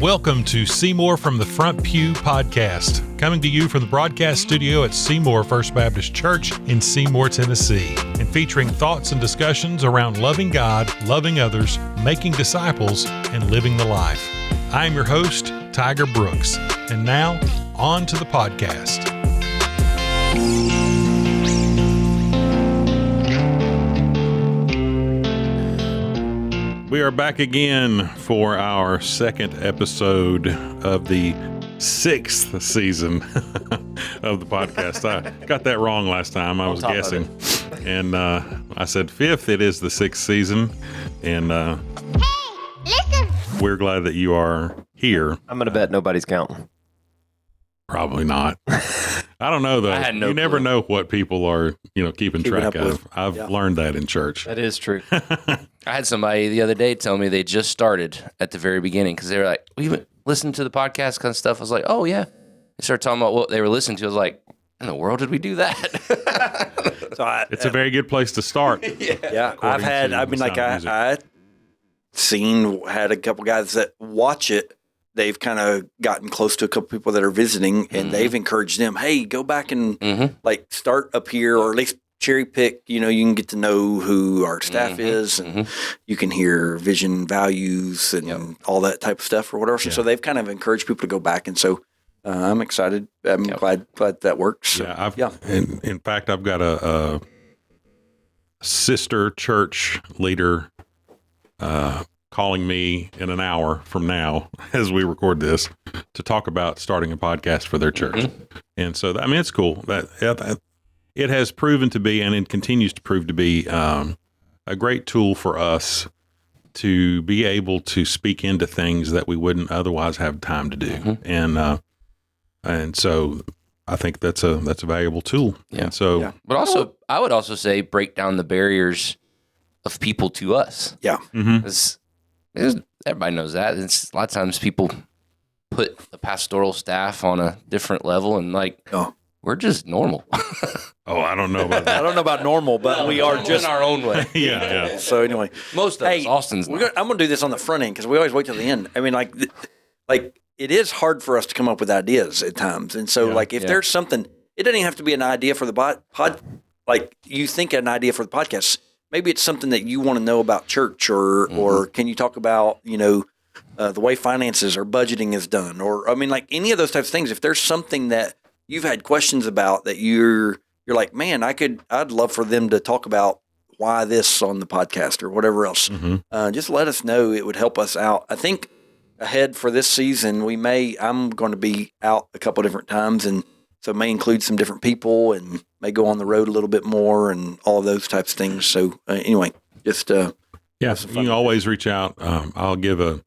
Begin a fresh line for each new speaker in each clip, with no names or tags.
Welcome to Seymour from the Front Pew podcast, coming to you from the broadcast studio at Seymour First Baptist Church in Seymour, Tennessee, and featuring thoughts and discussions around loving God, loving others, making disciples, and living the life. I am your host, Tiger Brooks, and now, on to the podcast. We are back again for our second episode of the sixth season of the podcast. I got that wrong last time. I was guessing. And I said fifth. It is the sixth season. And hey, listen. We're glad that you are here.
I'm going to bet nobody's counting.
Probably not. I don't know, though. You never know what people are, keeping track of. I've learned that in church.
That is true.
I had somebody the other day tell me they just started at the very beginning because they were like, we listened to the podcast kind of stuff. I was like, oh, yeah. They started talking about what they were listening to. I was like, in the world did we do that?
It's a very good place to start.
Yeah. Had a couple guys that watch it. They've kind of gotten close to a couple people that are visiting, and they've encouraged them, hey, go back and start up here, or at least cherry pick. You can get to know who our staff is, and you can hear vision, values, and all that type of stuff or whatever. So they've kind of encouraged people to go back, and so I'm excited. I'm glad that works. So,
In fact, I've got a sister church leader calling me in an hour from now as we record this to talk about starting a podcast for their church. And so, it's cool. That it has proven to be, and it continues to prove to be, a great tool for us to be able to speak into things that we wouldn't otherwise have time to do. And so I think that's a valuable tool.
Yeah.
And so,
but also, I would also say break down the barriers of people to us.
Yeah.
Everybody knows that. A lot of times people put the pastoral staff on a different level and we're just normal.
I don't know about that.
I don't know about normal, but we are just
in our own way.
Yeah.
So anyway,
most of us, Austin's
I'm going to do this on the front end because we always wait till the end. It is hard for us to come up with ideas at times. And so if there's something, it doesn't even have to be an idea for the pod. You think an idea for the podcast. Maybe it's something that you want to know about church, or can you talk about, the way finances or budgeting is done, or any of those types of things. If there's something that you've had questions about that you're like, man, I'd love for them to talk about why this on the podcast or whatever else. Just let us know. It would help us out. I think ahead for this season, I'm going to be out a couple different times, and so it may include some different people and may go on the road a little bit more and all of those types of things. So anyway, just
you can always reach out. I'll give an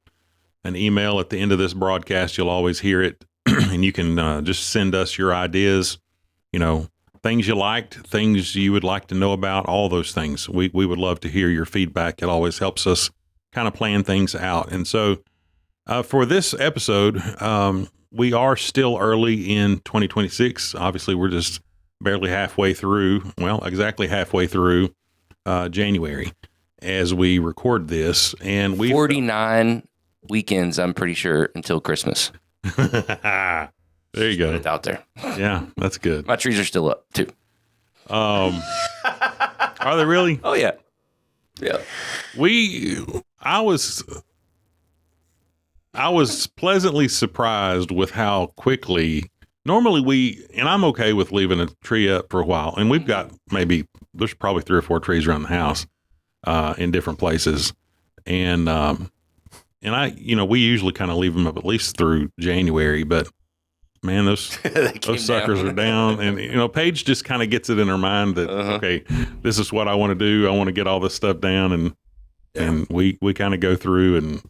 email at the end of this broadcast. You'll always hear it, and you can just send us your ideas. Things you liked, things you would like to know about, all those things. We would love to hear your feedback. It always helps us kind of plan things out. And so for this episode, we are still early in 2026. Obviously, we're just barely exactly halfway through January as we record this. And
49 weekends, I'm pretty sure, until Christmas.
There you go.
Put it out there.
Yeah, that's good.
My trees are still up, too.
Are they really?
Oh, yeah. Yeah.
I was pleasantly surprised with how quickly, normally and I'm okay with leaving a tree up for a while, and we've got there's probably 3 or 4 trees around the house in different places, and we usually kind of leave them up at least through January, but man, those suckers are down, and Paige just kind of gets it in her mind that okay, this is what I want to do. I want to get all this stuff down, and we kind of go through and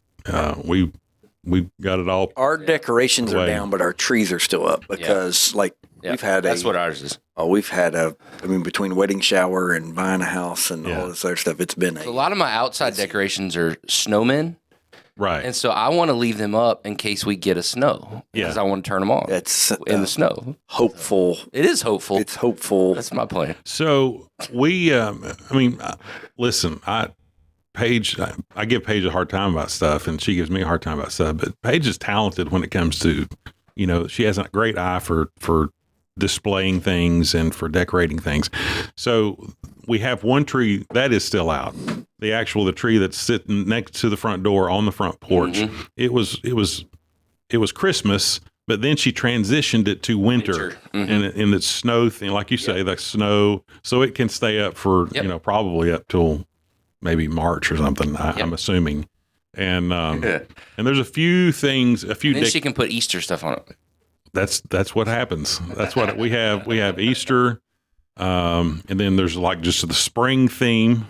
we got it all.
Our decorations are down, but our trees are still up because we've had
that's what ours is.
Oh, we've had between wedding shower and buying a house and all this other stuff, it's been
a lot of my outside decorations are snowmen.
Right.
And so I want to leave them up in case we get a snow. Because I want to turn them on.
It's
in the snow.
Hopeful.
It is hopeful.
It's hopeful.
That's my plan.
So we, listen, Paige, I give Paige a hard time about stuff, and she gives me a hard time about stuff. But Paige is talented when it comes to, she has a great eye for displaying things and for decorating things. So we have one tree that is still out. The tree that's sitting next to the front door on the front porch. Mm-hmm. It was Christmas, but then she transitioned it to winter. Mm-hmm. and it's snow thing, like you say, that snow, so it can stay up for probably up till maybe March or something. I'm assuming. And and there's a few things.
Then she can put Easter stuff on it.
That's what happens. That's what we have. We have Easter, and then there's like just the spring theme.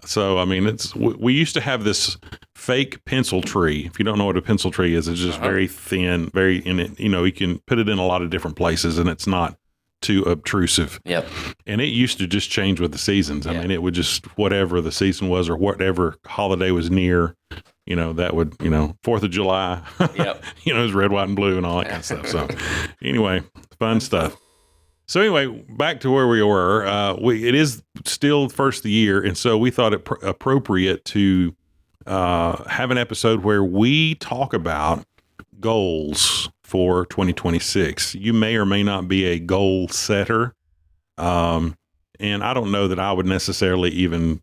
So I mean, we used to have this fake pencil tree. If you don't know what a pencil tree is, it's just very thin, you can put it in a lot of different places, and it's not too obtrusive.
Yep.
And it used to just change with the seasons. I mean, it would just whatever the season was or whatever holiday was near. That would, 4th of July,
yep.
It's red, white, and blue and all that kind of stuff. So anyway, fun stuff. So anyway, back to where we were, it is still first of the year. And so we thought it appropriate to have an episode where we talk about goals for 2026. You may or may not be a goal setter. And I don't know that I would necessarily even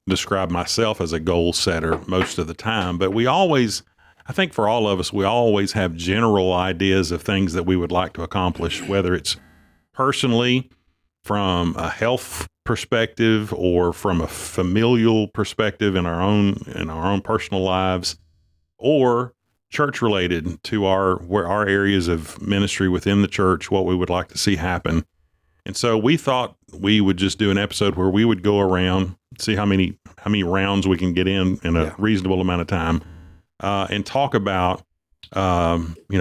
describe myself as a goal setter most of the time, but I think for all of us, we always have general ideas of things that we would like to accomplish, whether it's personally from a health perspective or from a familial perspective in our own personal lives, or church related to our areas of ministry within the church, what we would like to see happen. And so we thought we would just do an episode where we would go around, see how many rounds we can get in a reasonable amount of time, and talk about 2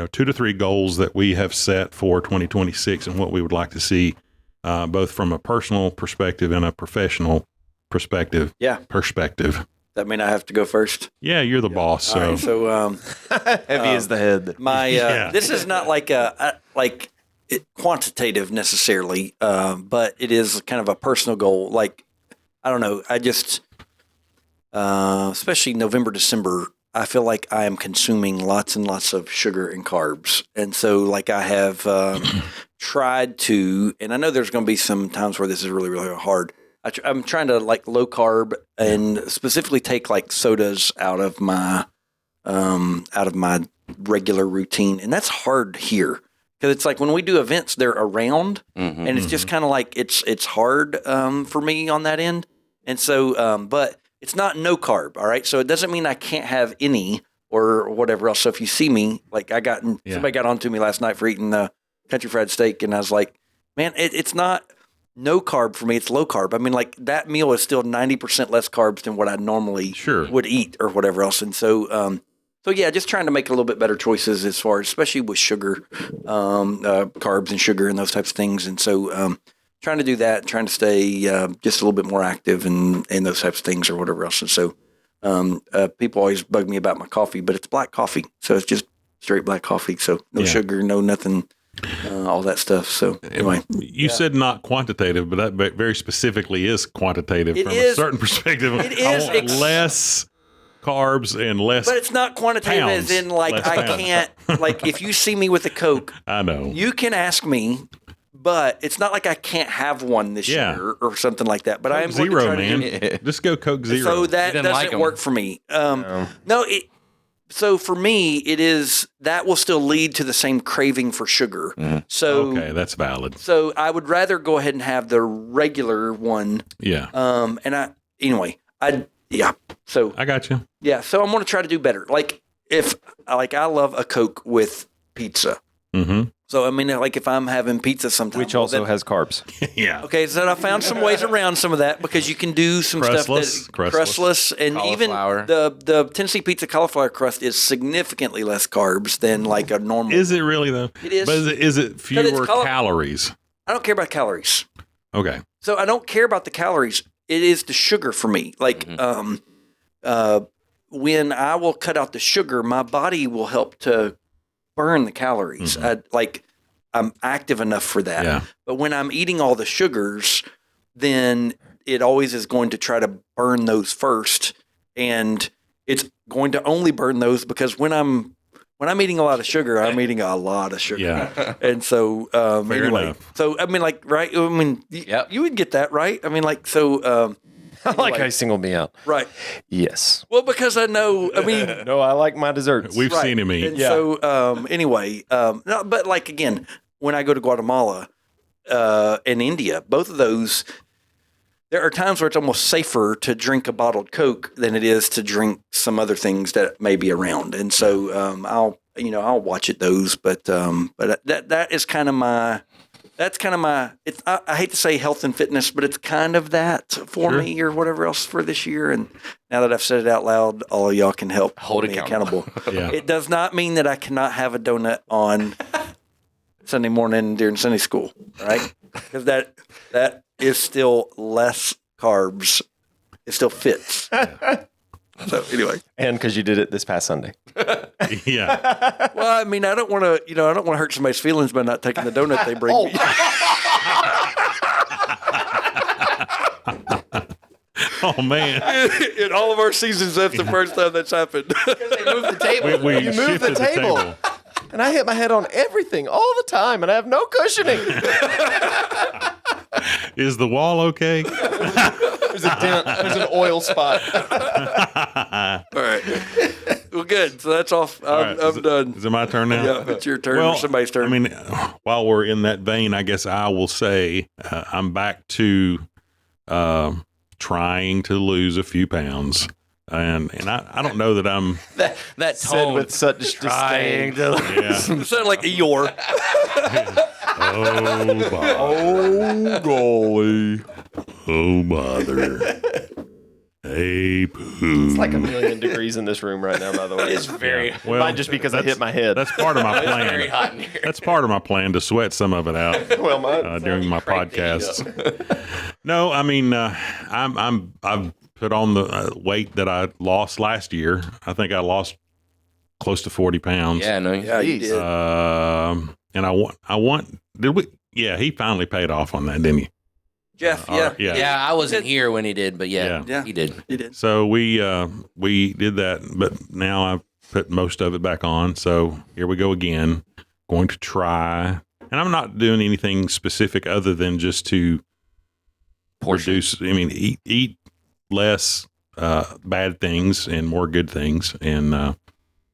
to 3 goals that we have set for 2026 and what we would like to see, both from a personal perspective and a professional perspective.
Yeah.
Perspective.
That mean I have to go first?
Yeah, you're the boss. So,
right, so
heavy is the head.
This is not like quantitative necessarily, but it is kind of a personal goal. Like, I don't know. I just, especially November, December, I feel like I am consuming lots and lots of sugar and carbs. And so like I have tried to, and I know there's going to be some times where this is really, really hard. I'm trying to like low carb and specifically take like sodas out of my regular routine. And that's hard here. Because it's like when we do events, they're around, and it's just kind of like it's hard for me on that end. And so, but it's not no carb, all right? So it doesn't mean I can't have any or whatever else. So if you see me, like somebody got on to me last night for eating country fried steak, and I was like, man, it's not no carb for me. It's low carb. I mean, like that meal is still 90% less carbs than what I normally would eat or whatever else. And so, so yeah, just trying to make a little bit better choices as far as, especially with sugar, carbs and sugar and those types of things. And so, trying to do that, trying to stay just a little bit more active and those types of things or whatever else. And so, people always bug me about my coffee, but it's black coffee, so it's just straight black coffee. So no sugar, no nothing, all that stuff. So anyway,
you said not quantitative, but that very specifically is quantitative from a certain perspective.
It is
I want less carbs and less,
but it's not quantitative
pounds,
as in like I can't, like if you see me with a Coke,
I know
you can ask me, but it's not like I can't have one this year or something like that. But
Coke
I am
Zero, man. Just go Coke Zero.
So that doesn't work for me. So for me, it is that will still lead to the same craving for sugar. So
okay, that's valid.
So I would rather go ahead and have the regular one.
Yeah.
So
I got you.
Yeah. So I'm going to try to do better. Like I love a Coke with pizza.
Mm-hmm.
So I mean, like if I'm having pizza sometimes,
which also has carbs.
Yeah.
Okay, so I found some ways around some of that because you can do some stuff crustless, and
cauliflower.
Even the Tennessee pizza cauliflower crust is significantly less carbs than like a normal.
Is it really though?
It is.
But is it fewer calories?
I don't care about calories.
Okay.
So I don't care about the calories. It is the sugar for me. Like when I will cut out the sugar, my body will help to burn the calories. I'm active enough for that.
Yeah.
But when I'm eating all the sugars, then it always is going to try to burn those first, and it's going to only burn those because when I'm eating a lot of sugar, I'm eating a lot of sugar.
Yeah.
And so, anyway,
enough.
so I mean, like, right? I mean, you would get that, right? I mean, like, so,
I like how you singled me out.
right.
Yes.
Well, because I know, I mean,
No, I like my desserts.
We've
right.
seen him eat.
And so, anyway, no, but like, again, when I go to Guatemala and India, both of those, there are times where it's almost safer to drink a bottled Coke than it is to drink some other things that may be around. And so, I'll watch at those, but that is kind of my, I hate to say health and fitness, but it's kind of that for me or whatever else for this year. And now that I've said it out loud, all of y'all can help
Hold
me
accountable.
Yeah.
It does not mean that I cannot have a donut on Sunday morning during Sunday school, right? Because that is still less carbs. It still fits. So anyway,
And because you did it this past Sunday.
Yeah.
well, I mean, I don't want to hurt somebody's feelings by not taking the donut they bring me.
Oh man.
In all of our seasons, that's the first time that's happened.
They moved the table.
We
You moved the
shifted
table. And I hit my head on everything all the time, and I have no cushioning.
Is the wall okay?
There's a dent. There's an oil spot.
All right. Well, good. So that's off.
All right.
I'm done.
Is it my turn now?
Yeah, it's your turn or somebody's turn.
I mean, while we're in that vein, I guess I will say I'm back to trying to lose a few pounds. And I don't know that I'm
that
Said
tone
with such
trying
disdain.
to
yeah.
it sounded like Eeyore.
Oh, Bob.
Oh, golly.
Oh, mother. Hey, poo.
It's like 1,000,000 degrees in this room right now, by the way.
It's very,
Well,
Might just because I hit my head.
That's part of my
very
plan.
hot in here.
That's part of my plan to sweat some of it out
well, mine.
during my
Crank the heat
podcasts. No, I mean, I've put on the weight that I lost last year. I think I lost close to 40 pounds.
Yeah, no.
Yeah, you did.
And I want. Did we? Yeah, he finally paid off on that, didn't he?
Jeff,
Yeah.
Yeah, I wasn't here when he did, but
Yeah.
he did.
you did.
So we did that, but now I've put most of it back on. So here we go again. Going to try, and I'm not doing anything specific other than just to reduce. I mean, eat less bad things and more good things, and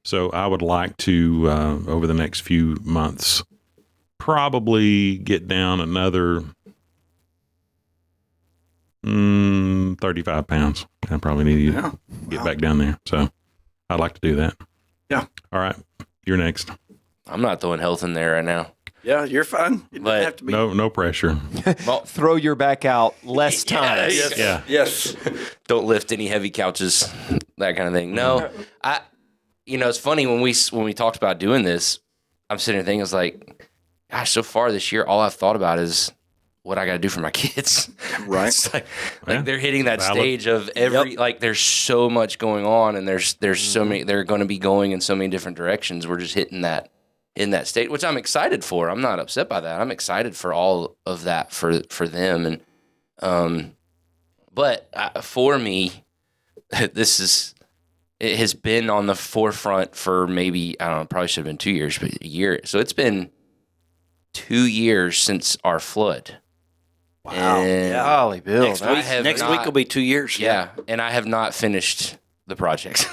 so I would like to over the next few months probably get down another 35 pounds. I probably need to get back down there. So I'd like to do that.
Yeah.
All right. You're next.
I'm not throwing health in there right now.
Yeah, you're fine. You
But-
didn't have to be.
No pressure.
Well,
Throw your back out less times.
Yes.
Yeah.
Yes.
don't lift any heavy couches, that kind of thing. No, it's funny when we talked about doing this, I'm sitting there thinking, it's like, gosh, so far this year, all I've thought about is what I got to do for my kids.
Right.
It's like
Yeah.
they're hitting that
Valid.
stage of like there's so much going on, and there's so many, they're going to be going in so many different directions. We're just hitting that in that state, which I'm excited for. I'm not upset by that. I'm excited for all of that for them. And, but for me, it has been on the forefront for maybe, I don't know, probably should have been 2 years, but a year. So it's been 2 years since our flood.
Wow.
And
Yeah.
Golly, Bill.
Next
I
week,
have
next
not-
week will be 2 years.
Yeah, and I have not finished the projects.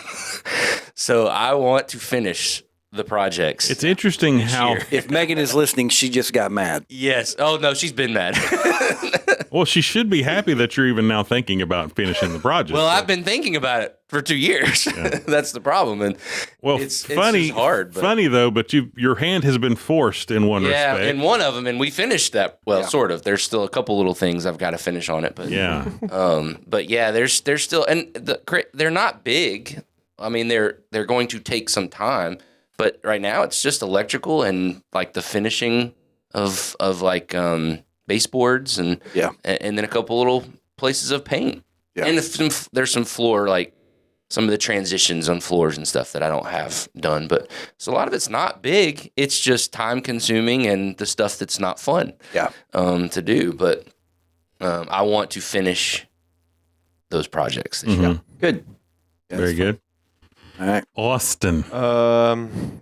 So I want to finish the projects.
It's interesting how
year.
If Megan is listening, she just got mad.
Yes. Oh, no, she's been mad.
well, she should be happy that you're even now thinking about finishing the project.
Well, I've been thinking about it for 2 years. That's the problem. And
well,
it's
funny,
just hard. But
funny though. But your hand has been forced in one
yeah,
respect.
in one of them, and we finished that. Well, sort of. There's still a couple little things I've got to finish on it, but
yeah,
but yeah, there's still, and they're not big. I mean, they're going to take some time, but right now it's just electrical and like the finishing of like baseboards and then a couple little places of paint.
Yeah.
And there's some floor, like some of the transitions on floors and stuff that I don't have done. But so a lot of it's not big. It's just time consuming and the stuff that's not fun
Yeah.
to do. But I want to finish those projects this year.
Good.
Very good.
All right.
Austin.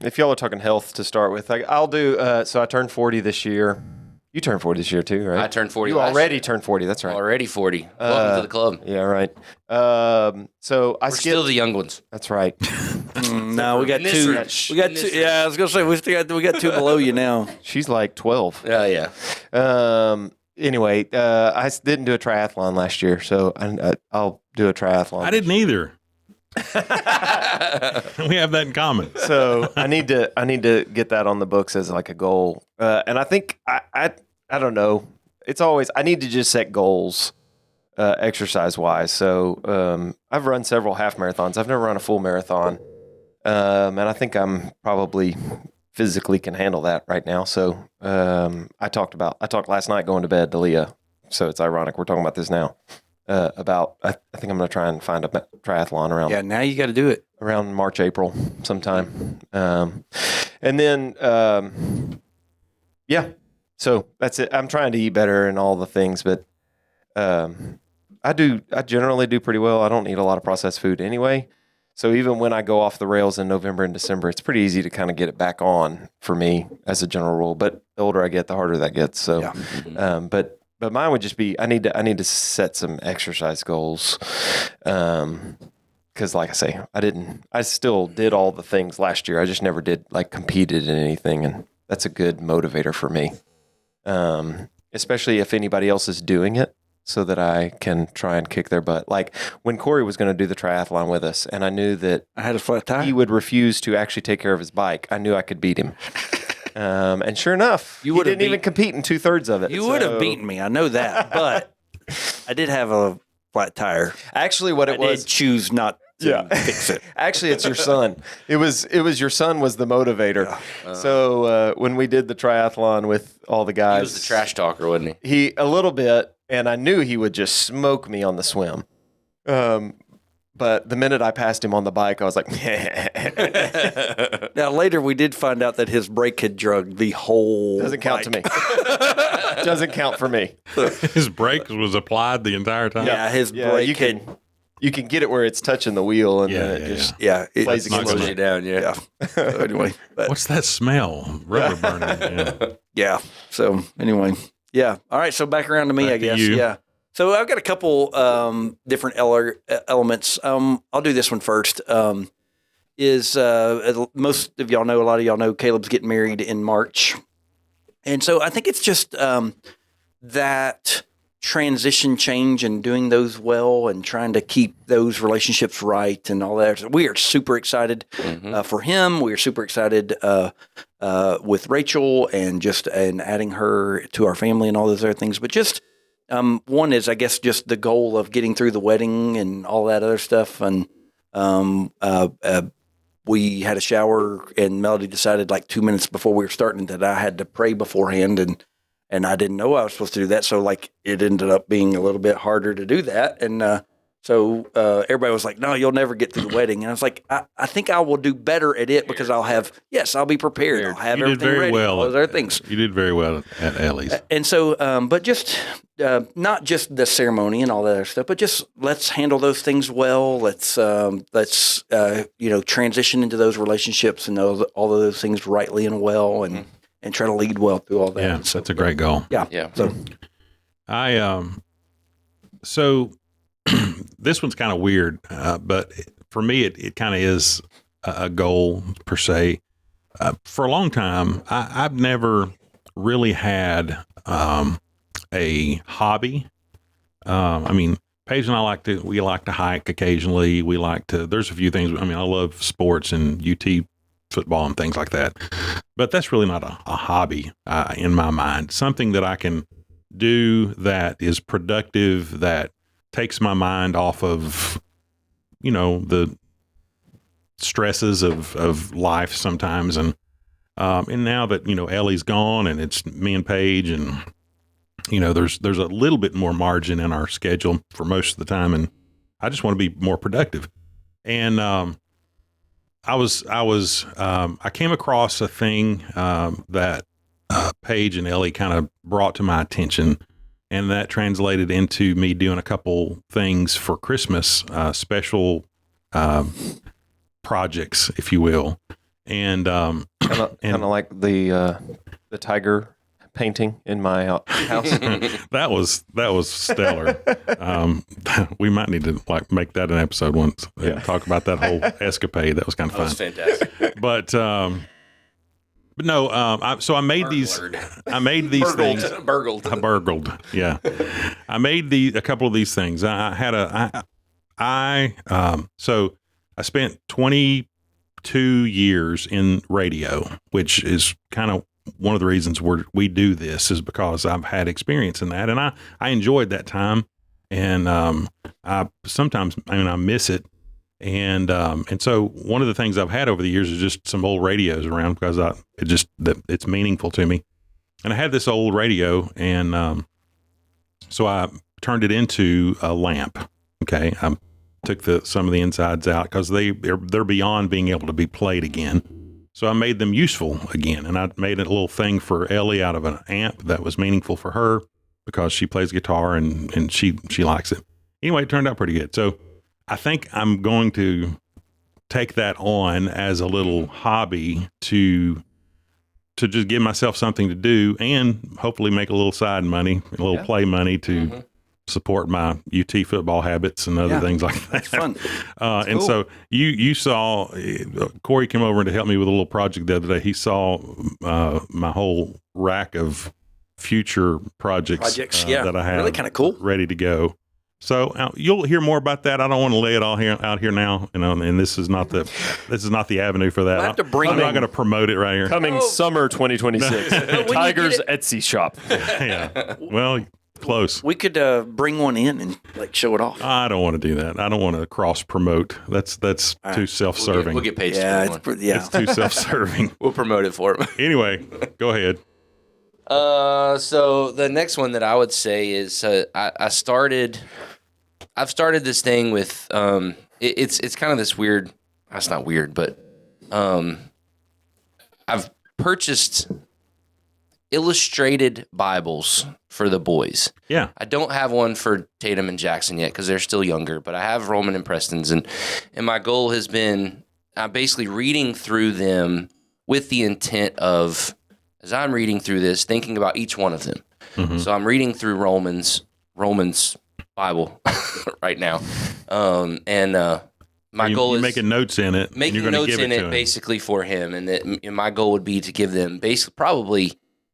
If y'all are talking health to start with, I'll do. So I turned 40 this year. You turned 40 this year too, right?
I turned 40
You
last
already
year.
turned 40. That's right.
Already 40. Welcome to the club.
Yeah, right. So I
We're still the young ones.
That's right.
No, we got
In this
two.
room.
We got
In this
two.
room.
Yeah, I was gonna say we got two below you now.
She's like 12.
Yeah.
Anyway, I didn't do a triathlon last year, so I'll do a triathlon.
I didn't either. We have that in common.
So I need to get that on the books as like a goal. And I think I don't know. It's always I need to just set goals, exercise wise. So I've run several half marathons. I've never run a full marathon, and I think I'm probably physically can handle that right now. So I talked last night going to bed to Leah. So it's ironic we're talking about this now. I think I'm going to try and find a triathlon around.
Yeah, now you got to do it.
Around March, April sometime. And then, yeah, so that's it. I'm trying to eat better and all the things, but I generally do pretty well. I don't eat a lot of processed food anyway. So even when I go off the rails in November and December, it's pretty easy to kind of get it back on for me as a general rule. But the older I get, the harder that gets. So,
Yeah.
But mine would just be I need to set some exercise goals, because like I say, I still did all the things last year. I just never did like competed in anything, and that's a good motivator for me, especially if anybody else is doing it, so that I can try and kick their butt. Like when Corey was going to do the triathlon with us, and I knew that
I had a flat tire.
he would refuse to actually take care of his bike. I knew I could beat him. And sure enough, he didn't even compete in 2/3 of it.
You would have beaten me. I know that, but I did have a flat tire.
Actually, what it
I
was,
did choose not to fix it.
Actually, it's your son. It was your son was the motivator. So when we did the triathlon with all the guys,
He was the trash talker, wasn't he?
He a little bit, and I knew he would just smoke me on the swim. But the minute I passed him on the bike, I was like,
Now, later we did find out that his brake had drugged the whole
doesn't count to me.
bike.
Doesn't count for me.
His brake was applied the entire time.
Yeah, his brake
you can get it where it's touching the wheel, and then it just
it
plays
That's
against
not
Slows
it.
you down,
Yeah. So anyway, but
What's that smell? Rubber burning. Yeah.
yeah. So anyway, yeah. All right. So back around to me,
Back
I
to
guess.
you.
Yeah. So I've got a couple different elements. I'll do this one first. Most of y'all know, a lot of y'all know, Caleb's getting married in March, and so I think it's just that transition change and doing those well and trying to keep those relationships right and all that. We are super excited for him. We are super excited with Rachel and adding her to our family and all those other things. But just one is, I guess, just the goal of getting through the wedding and all that other stuff. And we had a shower, and Melody decided like 2 minutes before we were starting that I had to pray beforehand, and I didn't know I was supposed to do that. So like it ended up being a little bit harder to do that. And so everybody was like, no, you'll never get through the wedding. And I was like, I think I will do better at it because I'll be prepared. I'll have
You did
everything
very
ready.
well.
All those other things.
You did very well at Ellie's.
And so, but just not just the ceremony and all that other stuff, but just let's handle those things well. Let's transition into those relationships and all of those things rightly and well, and try to lead well through all that.
Yeah,
So,
that's a great goal.
Yeah.
So
So this one's kind of weird, but for me, it kind of is a goal per se. For a long time, I've never really had a hobby. I mean, Paige and I we like to hike occasionally. There's a few things. I mean, I love sports and UT football and things like that, but that's really not a hobby in my mind. Something that I can do that is productive, that takes my mind off of, the stresses of life sometimes. And now that, Ellie's gone and it's me and Paige, and, there's a little bit more margin in our schedule for most of the time. And I just want to be more productive. And, I came across a thing, that, Paige and Ellie kind of brought to my attention. and that translated into me doing a couple things for Christmas, special projects, if you will, and
kind of like the tiger painting in my house.
that was stellar. We might need to make that an episode once. Talk about that whole escapade. That was kind of fun.
That was fantastic.
But no. I made these. I made these things.
Burgled.
I burgled. Yeah. I made a couple of these things. So I spent 22 years in radio, which is kind of one of the reasons we do this, is because I've had experience in that, and I enjoyed that time, and I sometimes I miss it, and so one of the things I've had over the years is just some old radios around because it's meaningful to me, and I had this old radio, and so I turned it into a lamp. Okay, I took some of the insides out because they're beyond being able to be played again. So I made them useful again, and I made a little thing for Ellie out of an amp that was meaningful for her because she plays guitar and she likes it. Anyway, it turned out pretty good. So I think I'm going to take that on as a little hobby to just give myself something to do and hopefully make a little side money, a little play money to support my UT football habits and other things like that.
That's fun.
And cool. So you saw Corey came over to help me with a little project the other day. He saw my whole rack of future projects that I have
really kind of cool,
ready to go. So you'll hear more about that. I don't want to lay it all out here now, and this is not the avenue for that. I'm not going to promote it right here.
Coming summer 2026, Tiger's Etsy shop.
Yeah. Well. Close.
We could bring one in and show it off.
I don't want to do that. I don't want to cross promote. That's too self-serving.
We'll get paid.
It's too self-serving.
We'll promote it for him.
Anyway, go ahead.
So the next one that I would say is I've started this thing with it's kind of this weird. That's not weird, but I've purchased illustrated Bibles for the boys.
Yeah.
I don't have one for Tatum and Jackson yet because they're still younger, but I have Roman and Preston's, and my goal has been basically reading through them with the intent of, as I'm reading through this, thinking about each one of them. Mm-hmm. So I'm reading through Romans Bible right now. My goal is
making notes in it.
Making notes in it basically for him, and my goal would be to give them basically probably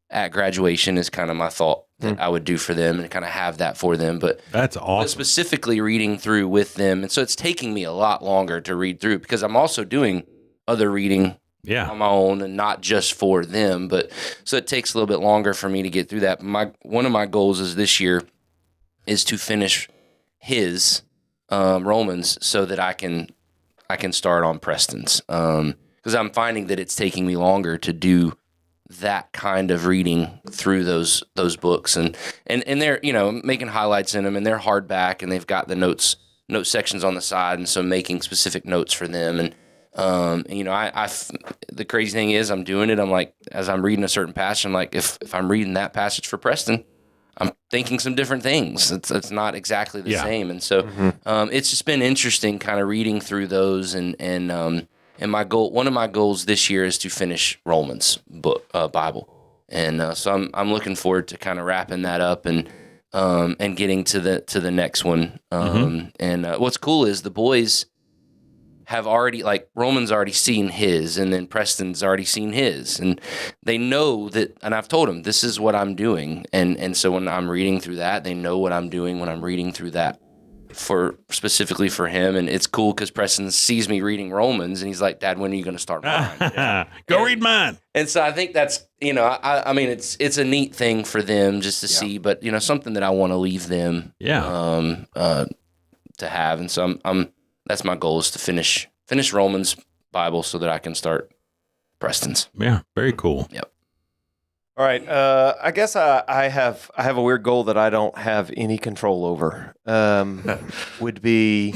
at graduation is kind of my thought that I would do for them and kind of have that for them. But
that's awesome.
But specifically reading through with them. And so it's taking me a lot longer to read through because I'm also doing other reading on my own and not just for them. But so it takes a little bit longer for me to get through that. One of my goals is this year is to finish his Romans so that I can start on Preston's. Because I'm finding that it's taking me longer to do that kind of reading through those books and they're making highlights in them, and they're hardback and they've got the note sections on the side, and so making specific notes for them. And the crazy thing is I'm doing it. I'm like, as I'm reading a certain passage, I'm like, if I'm reading that passage for Preston, I'm thinking some different things. It's not exactly the same. And so it's just been interesting kind of reading through those and my goal, one of my goals this year is to finish Romans Bible, and so I'm looking forward to kind of wrapping that up and getting to the next one. And what's cool is the boys have already, Roman's already seen his, and then Preston's already seen his, and they know that. And I've told them this is what I'm doing, and so when I'm reading through that, they know what I'm doing when I'm reading through that. Specifically for him, and it's cool because Preston sees me reading Romans, and he's like, "Dad, when are you going to start mine?"
Read mine.
And so I think that's I mean it's a neat thing for them just to see, but something that I want to leave them to have, and so I'm that's my goal, is to finish Romans Bible so that I can start Preston's.
Yeah, very cool.
Yep.
All right. I guess I have a weird goal that I don't have any control over. Would be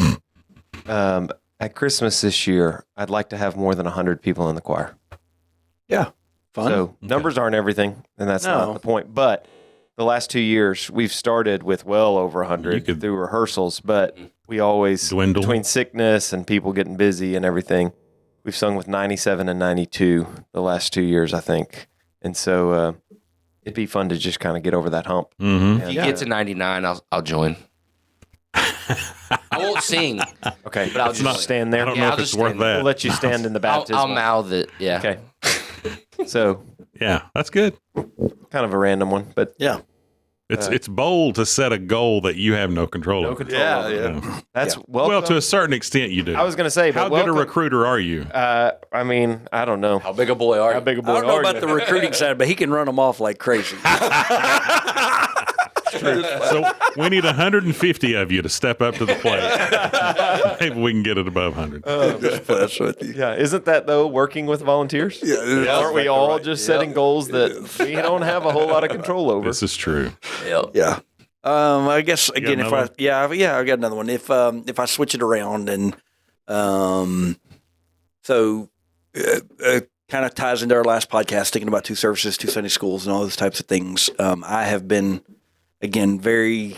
at Christmas this year, I'd like to have more than 100 people in the choir.
Yeah. Fun.
So numbers aren't everything, and that's not the point. But the last 2 years, we've started with well over 100 through rehearsals, but we always,
dwindle.
Between sickness and people getting busy and everything, we've sung with 97 and 92 the last 2 years, I think. And so it'd be fun to just kind of get over that hump.
Mm-hmm.
If you get to 99, I'll join. I won't sing.
Okay,
but I'll just
stand there.
I don't know if it's worth that.
We'll let you stand in the baptism.
I'll mouth it. Yeah.
Okay. So
Yeah, that's good.
kind of a random one, but
Yeah.
It's bold to set a goal that you have no control over.
Yeah.
that's
Well,
welcome.
to a certain extent, you do.
I was going to say,
How
but
good a
welcome.
recruiter are you?
I mean, I don't know.
How big a boy are you?
How big a boy
I don't know
are
about
you?
the recruiting side, but he can run them off like crazy.
So we need 150 of you to step up to the plate. Maybe we can get it above 100.
That's with you.
Yeah, isn't that though working with volunteers?
Yeah,
Aren't we all just setting goals that we don't have a whole lot of control over?
This is true.
Yep.
Yeah. I guess again, if
another
I got another one. If I switch it around and kind of ties into our last podcast, thinking about 2 services, 2 Sunday schools, and all those types of things. I have been again very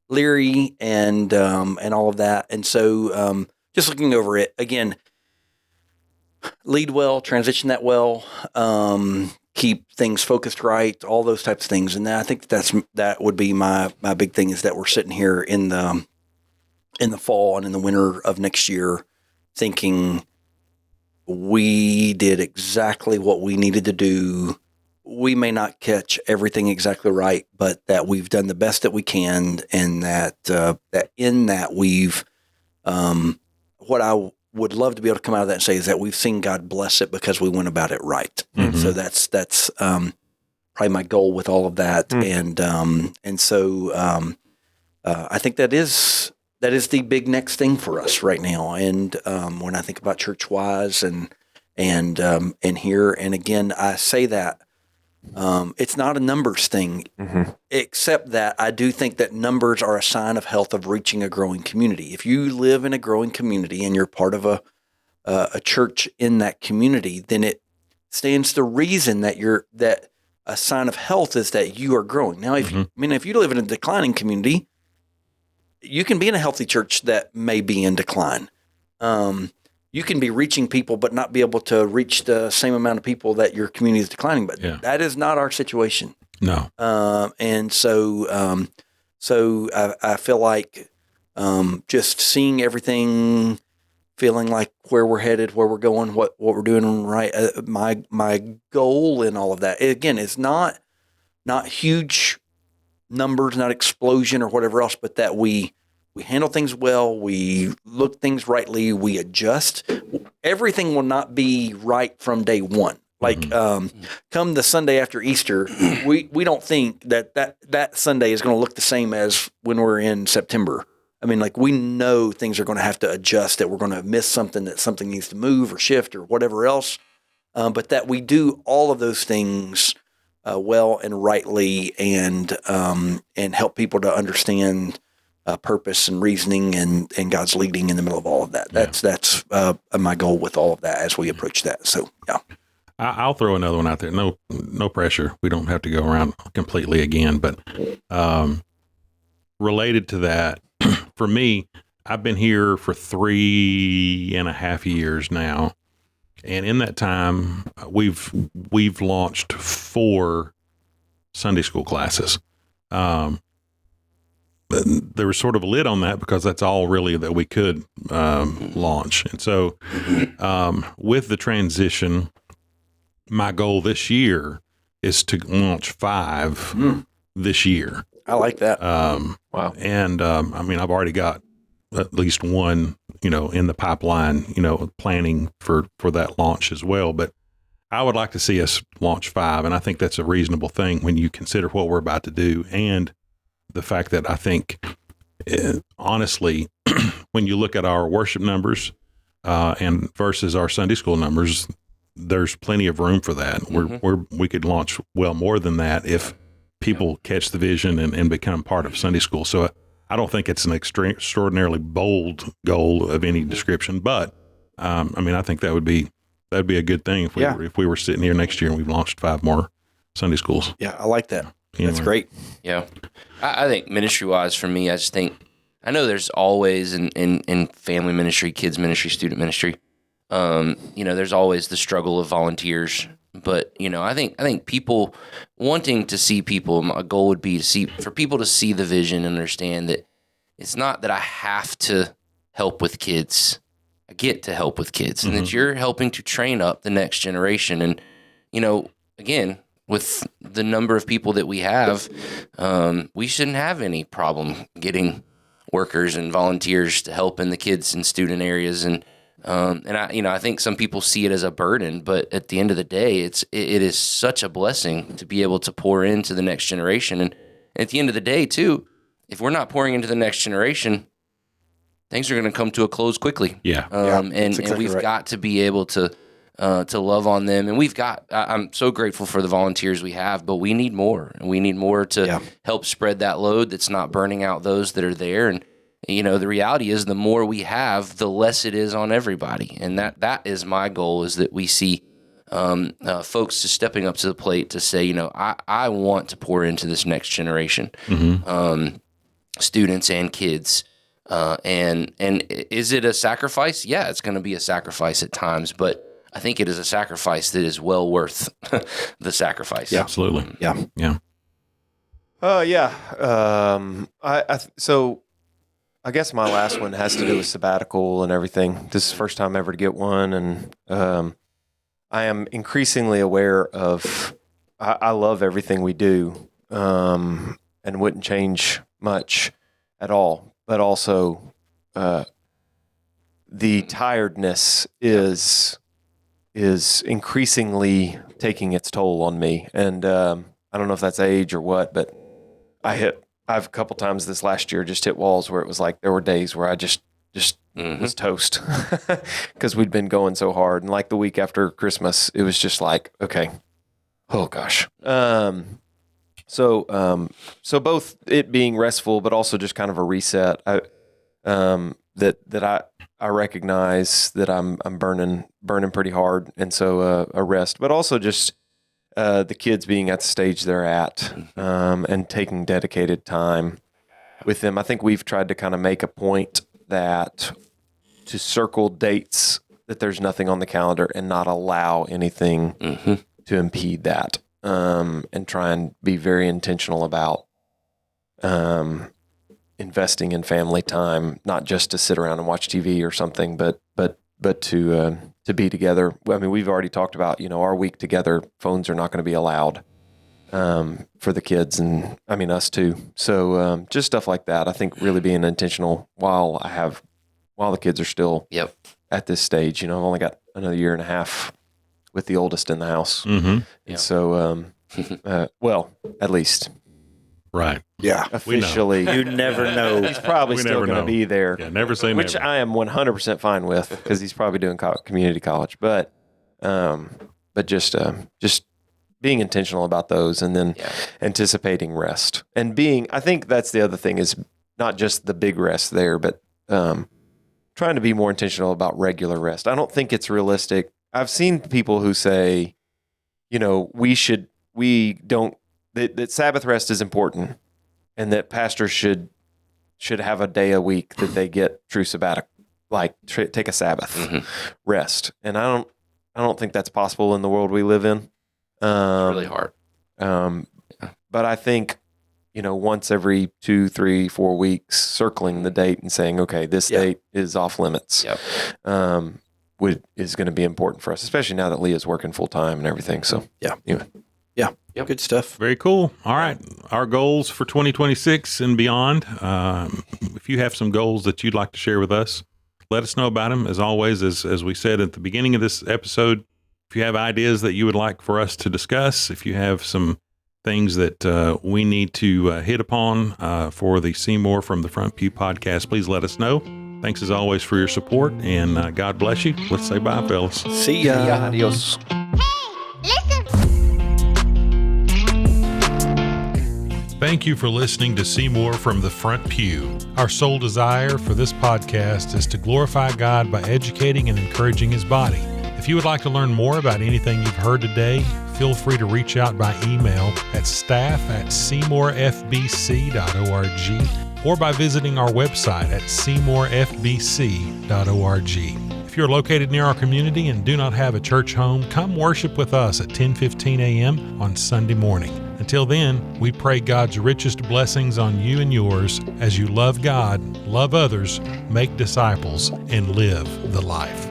leery and all of that, and so just looking over it again. Lead well, transition that well, keep things focused right, all those types of things. And I think that would be my big thing, is that we're sitting here in the fall and in the winter of next year thinking we did exactly what we needed to do. We may not catch everything exactly right, but that we've done the best that we can, and that in that we've what I would love to be able to come out of that and say is that we've seen God bless it because we went about it right.
Mm-hmm.
So that's probably my goal with all of that. And so I think that is the big next thing for us right now. And when I think about church-wise and here, and again, I say that it's not a numbers thing, except that I do think that numbers are a sign of health of reaching a growing community. If you live in a growing community and you're part of a church in that community, then it stands to reason that a sign of health is that you are growing. Now, if you live in a declining community, you can be in a healthy church that may be in decline. You can be reaching people, but not be able to reach the same amount of people that your community is declining. But that is not our situation.
No.
And so I feel like just seeing everything, feeling like where we're headed, where we're going, what we're doing right. My goal in all of that, again, is not huge numbers, not explosion or whatever else, but that we handle things well, we look things rightly, we adjust. Everything will not be right from day one. Like come the Sunday after Easter, we don't think that Sunday is going to look the same as when we're in September. I mean, like, we know things are going to have to adjust, that we're going to miss something, that something needs to move or shift or whatever else. But that we do all of those things well and rightly, and help people to understand purpose and reasoning and God's leading in the middle of all of that. That's my goal with all of that as we approach that. So, yeah.
I'll throw another one out there. No pressure. We don't have to go around completely again, but related to that, for me, I've been here for 3.5 years now. And in that time, we've launched 4 Sunday school classes. There was sort of a lid on that because that's all really that we could launch. And so with the transition, my goal this year is to launch 5 this year.
I like that.
Wow.
And I mean, I've already got at least one, in the pipeline, planning for that launch as well. But I would like to see us launch 5. And I think that's a reasonable thing when you consider what we're about to do. And the fact that I think, honestly, when you look at our worship numbers and versus our Sunday school numbers, there's plenty of room for that. We could launch well more than that if people catch the vision and become part of Sunday school. So I don't think it's an extraordinarily bold goal of any description, but I mean, I think that'd be a good thing if we were sitting here next year and we've launched 5 more Sunday schools.
Yeah, I like that. That's great.
Yeah. I think ministry-wise for me, I know there's always in family ministry, kids ministry, student ministry, there's always the struggle of volunteers. But, I think people wanting to see people, my goal would be for people to see the vision and understand that it's not that I have to help with kids. I get to help with kids, and that you're helping to train up the next generation. And, again, with the number of people that we have, we shouldn't have any problem getting workers and volunteers to help in the kids and student areas. And I think some people see it as a burden, but at the end of the day, it is such a blessing to be able to pour into the next generation. And at the end of the day, too, if we're not pouring into the next generation, things are going to come to a close quickly.
Yeah.
And we've got to be able to love on them. And I'm so grateful for the volunteers we have, but we need more. And we need more to help spread that load that's not burning out those that are there. And, the reality is the more we have, the less it is on everybody. And that is my goal, is that we see folks just stepping up to the plate to say, I want to pour into this next generation, students and kids. And is it a sacrifice? Yeah, it's going to be a sacrifice at times, but I think it is a sacrifice that is well worth the sacrifice.
Yeah, absolutely.
Yeah.
So I guess my last one has to do with sabbatical and everything. This is the first time ever to get one, and I am increasingly aware of. I love everything we do, and wouldn't change much at all. But also, the tiredness is increasingly taking its toll on me, and I don't know if that's age or what, but I've a couple times this last year just hit walls where it was like there were days where I just was toast because we'd been going so hard, and like the week after Christmas, it was just like, okay, oh gosh. So both it being restful, but also just kind of a reset. That I recognize that I'm burning pretty hard, and so a rest, but also just the kids being at the stage they're at, and taking dedicated time with them. I think we've tried to kind of make a point that to circle dates that there's nothing on the calendar and not allow anything to impede that, and try and be very intentional about investing in family time, not just to sit around and watch TV or something, but to be together. I mean, we've already talked about, our week together, phones are not going to be allowed for the kids, and I mean us too. So just stuff like that. I think really being intentional while the kids are still at this stage. I've only got another year and a half with the oldest in the house, and so well, at least.
Right.
Yeah.
Officially.
You never know.
He's probably
We
still
never
going to
know.
be there.
Yeah, never say
Which
never.
I am 100% fine with, because he's probably doing community college. But just being intentional about those, and then anticipating rest, and I think that's the other thing, is not just the big rest there, but trying to be more intentional about regular rest. I don't think it's realistic. I've seen people who say, that Sabbath rest is important, and that pastors should have a day a week that they get true sabbatical, like take a Sabbath rest. And I don't think that's possible in the world we live in.
Really hard.
But I think, once every 2, 3, 4 weeks, circling the date and saying, okay, this date is off limits, is going to be important for us, especially now that Leah's working full time and everything. So anyway.
Yeah, good stuff.
Very cool. All right. Our goals for 2026 and beyond. If you have some goals that you'd like to share with us, let us know about them. As always, as we said at the beginning of this episode, if you have ideas that you would like for us to discuss, if you have some things that we need to hit upon for the Seymour from the Front Pew podcast, please let us know. Thanks as always for your support, and God bless you. Let's say bye, fellas.
See ya.
Adios.
Thank you for listening to Seymour from the Front Pew. Our sole desire for this podcast is to glorify God by educating and encouraging His body. If you would like to learn more about anything you've heard today,
feel free to reach out by email at staff@seymourfbc.org or by visiting our website at seymourfbc.org. If you're located near our community and do not have a church home, come worship with us at 10:15 a.m. on Sunday morning. Until then, we pray God's richest blessings on you and yours as you love God, love others, make disciples, and live the life.